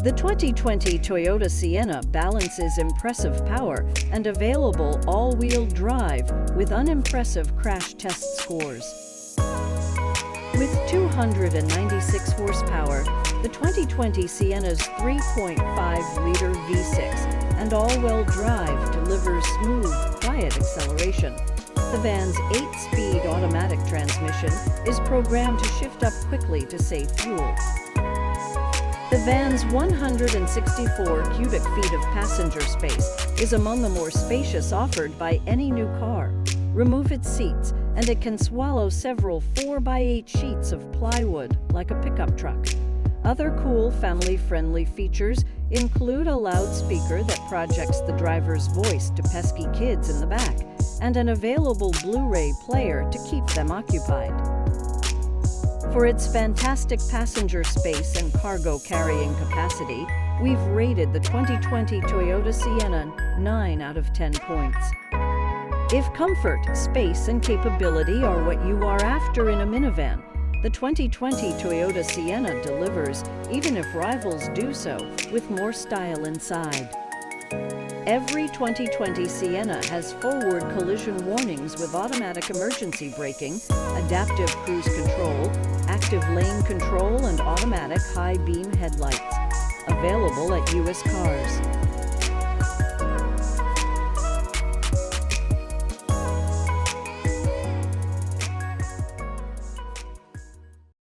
The 2020 Toyota Sienna balances impressive power and available all-wheel drive with unimpressive crash test scores. With 296 horsepower, the 2020 Sienna's 3.5-liter V6 and all-wheel drive delivers smooth, quiet acceleration. The van's 8-speed automatic transmission is programmed to shift up quickly to save fuel. The van's 164 cubic feet of passenger space is among the more spacious offered by any new car. Remove its seats, and it can swallow several 4x8 sheets of plywood like a pickup truck. Other cool family-friendly features include a loudspeaker that projects the driver's voice to pesky kids in the back, and an available Blu-ray player to keep them occupied. For its fantastic passenger space and cargo carrying capacity, we've rated the 2020 Toyota Sienna 9 out of 10 points. If comfort, space, and capability are what you are after in a minivan, the 2020 Toyota Sienna delivers, even if rivals do so, with more style inside. Every 2020 Sienna has forward collision warnings with automatic emergency braking, adaptive cruise control, active lane control, and automatic high beam headlights. Available at US Cars.